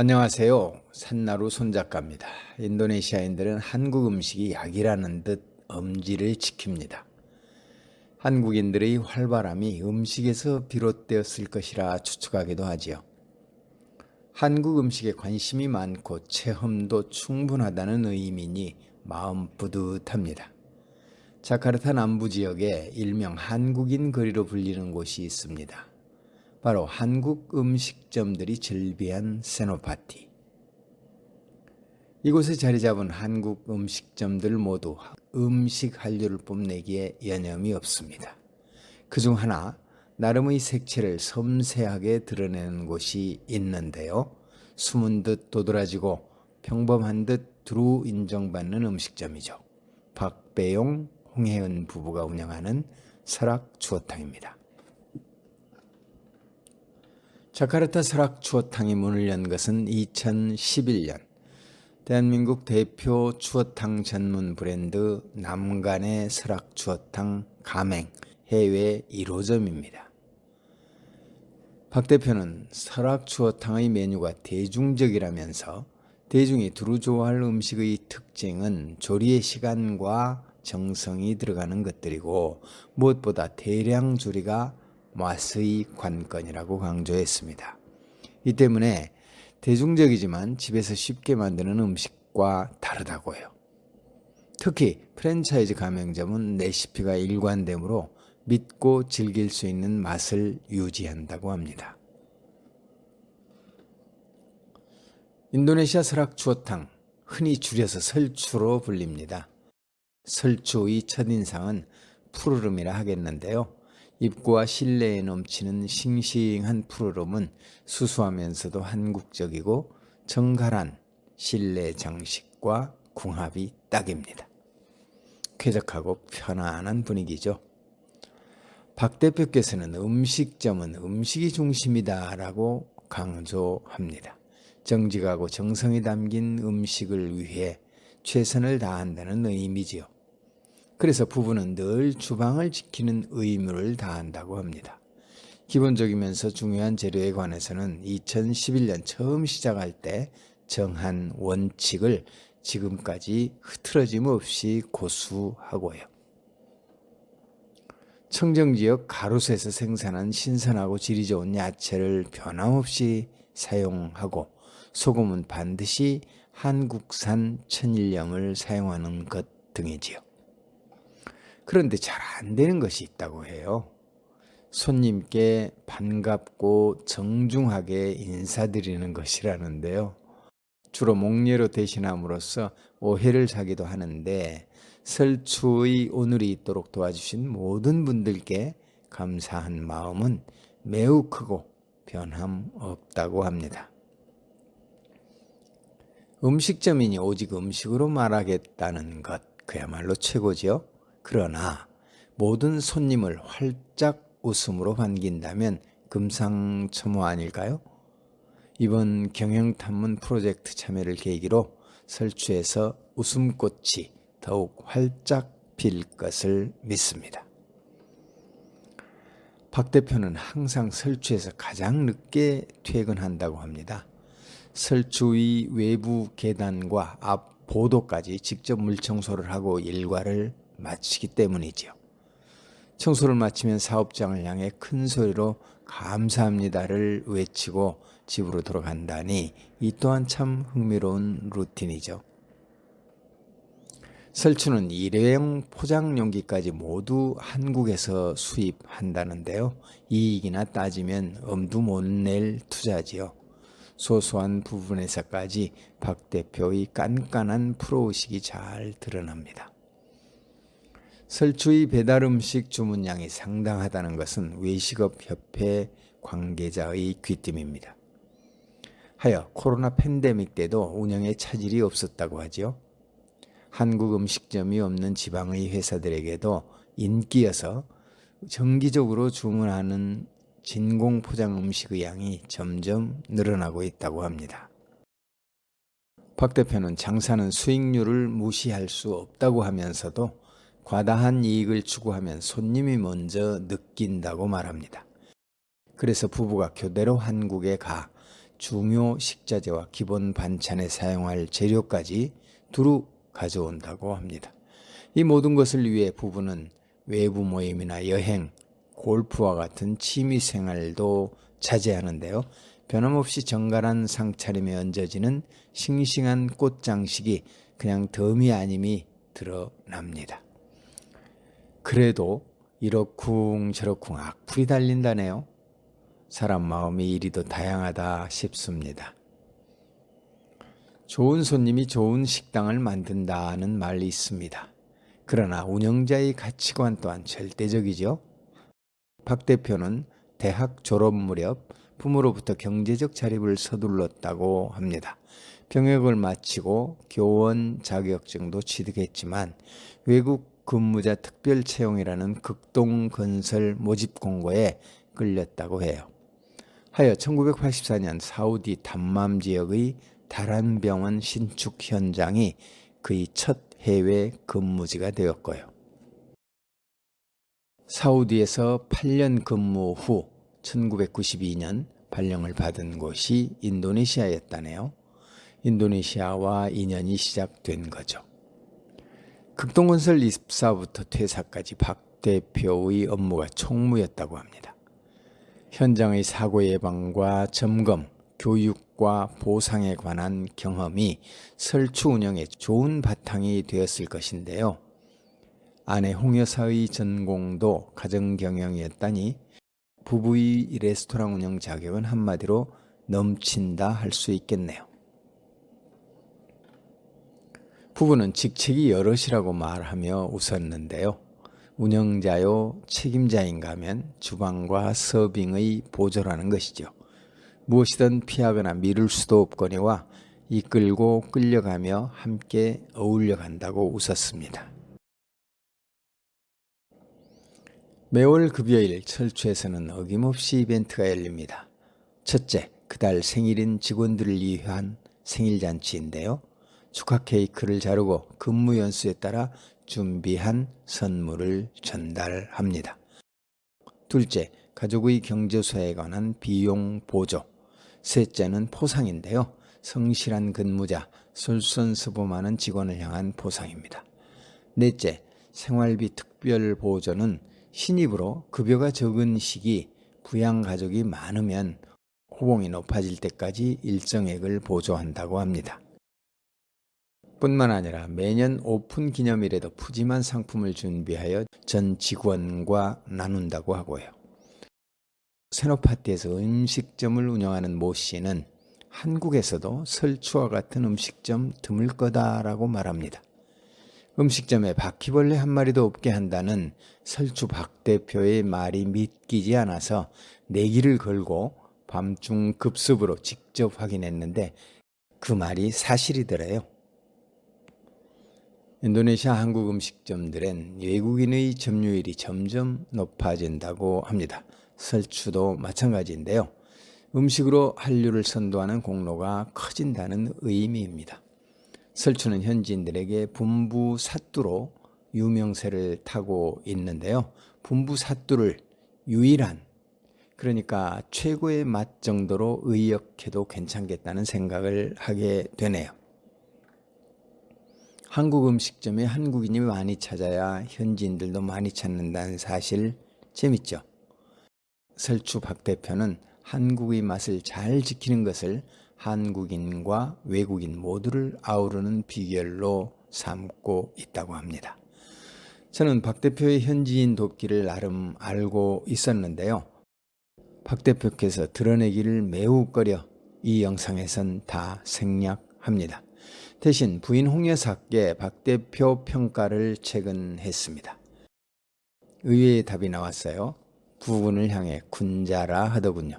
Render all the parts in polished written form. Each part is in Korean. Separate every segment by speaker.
Speaker 1: 안녕하세요. 산나루 손작가입니다. 인도네시아인들은 한국 음식이 약이라는 듯 엄지를 지킵니다. 한국인들의 활발함이 음식에서 비롯되었을 것이라 추측하기도 하지요. 한국 음식에 관심이 많고 체험도 충분하다는 의미니 마음 뿌듯합니다. 자카르타 남부 지역에 일명 한국인 거리로 불리는 곳이 있습니다. 바로 한국 음식점들이 즐비한 세노파티. 이곳에 자리 잡은 한국 음식점들 모두 음식 한류를 뽐내기에 여념이 없습니다. 그중 하나 나름의 색채를 섬세하게 드러내는 곳이 있는데요. 숨은 듯 도드라지고 평범한 듯 두루 인정받는 음식점이죠. 박배용, 홍혜은 부부가 운영하는 설악 추어탕입니다. 자카르타 설악 추어탕이 문을 연 것은 2011년. 대한민국 대표 추어탕 전문 브랜드 남간의 설악 추어탕 가맹 해외 1호점입니다. 박 대표는 설악 추어탕의 메뉴가 대중적이라면서 대중이 두루 좋아할 음식의 특징은 조리의 시간과 정성이 들어가는 것들이고 무엇보다 대량 조리가 맛의 관건이라고 강조했습니다. 이 때문에 대중적이지만 집에서 쉽게 만드는 음식과 다르다고 해요. 특히 프랜차이즈 가맹점은 레시피가 일관되므로 믿고 즐길 수 있는 맛을 유지한다고 합니다. 인도네시아 설악 추어탕, 흔히 줄여서 설추로 불립니다. 설추의 첫인상은 푸르름이라 하겠는데요. 입구와 실내에 넘치는 싱싱한 푸르름은 수수하면서도 한국적이고 정갈한 실내 장식과 궁합이 딱입니다. 쾌적하고 편안한 분위기죠. 박 대표께서는 음식점은 음식이 중심이다라고 강조합니다. 정직하고 정성이 담긴 음식을 위해 최선을 다한다는 의미지요. 그래서 부부는 늘 주방을 지키는 의무를 다한다고 합니다. 기본적이면서 중요한 재료에 관해서는 2011년 처음 시작할 때 정한 원칙을 지금까지 흐트러짐 없이 고수하고요. 청정지역 가로수에서 생산한 신선하고 질이 좋은 야채를 변함없이 사용하고 소금은 반드시 한국산 천일염을 사용하는 것 등이지요. 그런데 잘 안 되는 것이 있다고 해요. 손님께 반갑고 정중하게 인사드리는 것이라는데요. 주로 목례로 대신함으로써 오해를 사기도 하는데 설추의 오늘이 있도록 도와주신 모든 분들께 감사한 마음은 매우 크고 변함없다고 합니다. 음식점이니 오직 음식으로 말하겠다는 것 그야말로 최고지요. 그러나 모든 손님을 활짝 웃음으로 반긴다면 금상첨화 아닐까요? 이번 경영탐문 프로젝트 참여를 계기로 설추에서 웃음꽃이 더욱 활짝 필 것을 믿습니다. 박 대표는 항상 설추에서 가장 늦게 퇴근한다고 합니다. 설추의 외부 계단과 앞 보도까지 직접 물청소를 하고 일과를 마치기 때문이지요. 청소를 마치면 사업장을 향해 큰 소리로 감사합니다를 외치고 집으로 돌아간다니 이 또한 참 흥미로운 루틴이죠. 설추는 일회용 포장 용기까지 모두 한국에서 수입한다는데요. 이익이나 따지면 엄두 못 낼 투자지요. 소소한 부분에서까지 박 대표의 깐깐한 프로의식이 잘 드러납니다. 설추의 배달음식 주문량이 상당하다는 것은 외식업협회 관계자의 귀띔입니다. 하여 코로나 팬데믹 때도 운영에 차질이 없었다고 하지요. 한국 음식점이 없는 지방의 회사들에게도 인기여서 정기적으로 주문하는 진공 포장 음식의 양이 점점 늘어나고 있다고 합니다. 박 대표는 장사는 수익률을 무시할 수 없다고 하면서도 과다한 이익을 추구하면 손님이 먼저 느낀다고 말합니다. 그래서 부부가 교대로 한국에 가 중요 식자재와 기본 반찬에 사용할 재료까지 두루 가져온다고 합니다. 이 모든 것을 위해 부부는 외부 모임이나 여행, 골프와 같은 취미 생활도 자제하는데요. 변함없이 정갈한 상차림에 얹어지는 싱싱한 꽃장식이 그냥 덤이 아님이 드러납니다. 그래도 이러쿵저러쿵 악플이 달린다네요. 사람 마음이 이리도 다양하다 싶습니다. 좋은 손님이 좋은 식당을 만든다는 말이 있습니다. 그러나 운영자의 가치관 또한 절대적이죠. 박 대표는 대학 졸업 무렵 부모로부터 경제적 자립을 서둘렀다고 합니다. 병역을 마치고 교원 자격증도 취득했지만 외국 근무자 특별 채용이라는 극동건설 모집 공고에 끌렸다고 해요. 하여 1984년 사우디 담맘 지역의 다란병원 신축 현장이 그의 첫 해외 근무지가 되었고요. 사우디에서 8년 근무 후 1992년 발령을 받은 곳이 인도네시아였다네요. 인도네시아와 인연이 시작된 거죠. 극동건설 입사부터 퇴사까지 박 대표의 업무가 총무였다고 합니다. 현장의 사고 예방과 점검, 교육과 보상에 관한 경험이 설추 운영에 좋은 바탕이 되었을 것인데요. 아내 홍 여사의 전공도 가정경영이었다니 부부의 레스토랑 운영 자격은 한마디로 넘친다 할 수 있겠네요. 부부는 직책이 여럿이라고 말하며 웃었는데요. 운영자요 책임자인가 하면 주방과 서빙의 보조라는 것이죠. 무엇이든 피하거나 미룰 수도 없거니와 이끌고 끌려가며 함께 어울려 간다고 웃었습니다. 매월 급여일 철추에서는 어김없이 이벤트가 열립니다. 첫째, 그달 생일인 직원들을 위한 생일잔치인데요. 축하 케이크를 자르고 근무 연수에 따라 준비한 선물을 전달합니다. 둘째, 가족의 경조사에 관한 비용 보조. 셋째는 포상인데요. 성실한 근무자, 솔선수범하는 직원을 향한 보상입니다. 넷째, 생활비 특별 보조는 신입으로 급여가 적은 시기 부양가족이 많으면 호봉이 높아질 때까지 일정액을 보조한다고 합니다. 뿐만 아니라 매년 오픈 기념일에도 푸짐한 상품을 준비하여 전 직원과 나눈다고 하고요. 세노파티에서 음식점을 운영하는 모 씨는 한국에서도 설추와 같은 음식점 드물 거다라고 말합니다. 음식점에 바퀴벌레 한 마리도 없게 한다는 설추 박 대표의 말이 믿기지 않아서 내기를 걸고 밤중 급습으로 직접 확인했는데 그 말이 사실이더래요. 인도네시아 한국 음식점들엔 외국인의 점유율이 점점 높아진다고 합니다. 설추도 마찬가지인데요. 음식으로 한류를 선도하는 공로가 커진다는 의미입니다. 설추는 현지인들에게 분부 사뚜로 유명세를 타고 있는데요. 분부 사뚜를 유일한, 그러니까 최고의 맛 정도로 의역해도 괜찮겠다는 생각을 하게 되네요. 한국 음식점에 한국인이 많이 찾아야 현지인들도 많이 찾는다는 사실 재밌죠? 설추 박 대표는 한국의 맛을 잘 지키는 것을 한국인과 외국인 모두를 아우르는 비결로 삼고 있다고 합니다. 저는 박 대표의 현지인 돕기를 나름 알고 있었는데요. 박 대표께서 드러내기를 매우 꺼려 이 영상에선 다 생략합니다. 대신 부인 홍 여사께 박 대표 평가를 최근 했습니다. 의외의 답이 나왔어요. 부군을 향해 군자라 하더군요.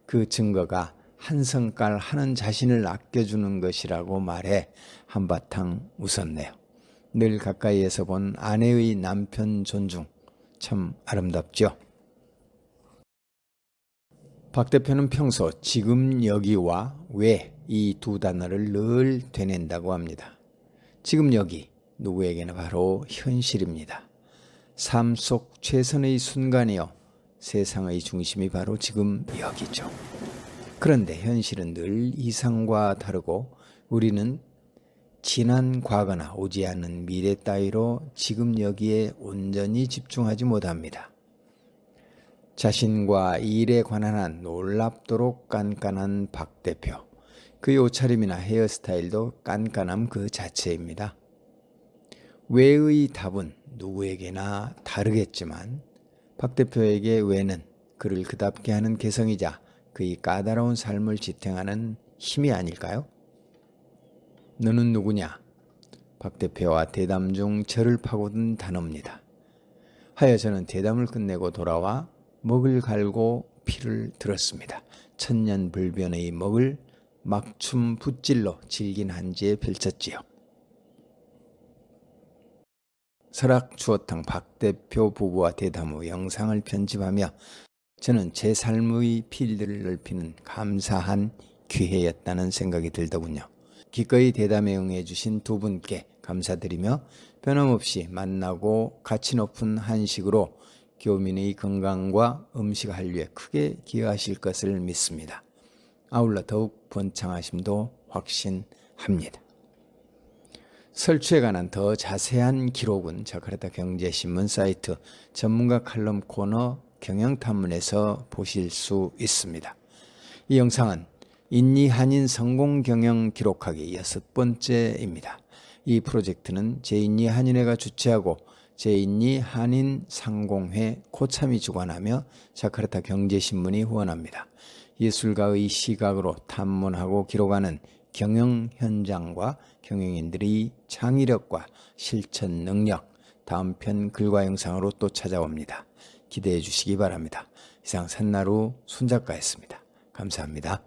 Speaker 1: 그 증거가 한 성깔 하는 자신을 아껴주는 것이라고 말해 한바탕 웃었네요. 늘 가까이에서 본 아내의 남편 존중, 참 아름답죠. 박 대표는 평소 지금 여기와 왜 이 두 단어를 늘 되낸다고 합니다. 지금 여기 누구에게나 바로 현실입니다. 삶 속 최선의 순간이요. 세상의 중심이 바로 지금 여기죠. 그런데 현실은 늘 이상과 다르고 우리는 지난 과거나 오지 않은 미래 따위로 지금 여기에 온전히 집중하지 못합니다. 자신과 일에 관한 한 놀랍도록 깐깐한 박 대표. 그의 옷차림이나 헤어스타일도 깐깐함 그 자체입니다. 왜의 답은 누구에게나 다르겠지만 박 대표에게 왜는 그를 그답게 하는 개성이자 그의 까다로운 삶을 지탱하는 힘이 아닐까요? 너는 누구냐? 박 대표와 대담 중 저를 파고든 단어입니다. 하여 저는 대담을 끝내고 돌아와 먹을 갈고 피를 들었습니다. 천년불변의 먹을 막춤 붓질로 질긴 한지에 펼쳤지요. 설악주어탕 박 대표 부부와 대담 후 영상을 편집하며 저는 제 삶의 필드를 넓히는 감사한 기회였다는 생각이 들더군요. 기꺼이 대담에 응해주신 두 분께 감사드리며 변함없이 만나고 가치 높은 한식으로 교민의 건강과 음식 한류에 크게 기여하실 것을 믿습니다. 아울러 더욱 번창하심도 확신합니다. 설주에 관한 더 자세한 기록은 자카르타 경제신문 사이트 전문가 칼럼 코너 경영탐문에서 보실 수 있습니다. 이 영상은 인니 한인 성공 경영 기록하기 6번째입니다. 이 프로젝트는 제2니 한인회가 주최하고 제2니 한인 상공회 코참이 주관하며 자카르타 경제신문이 후원합니다. 예술가의 시각으로 탐문하고 기록하는 경영 현장과 경영인들의 창의력과 실천 능력, 다음 편 글과 영상으로 또 찾아옵니다. 기대해 주시기 바랍니다. 이상 산나루 손작가였습니다. 감사합니다.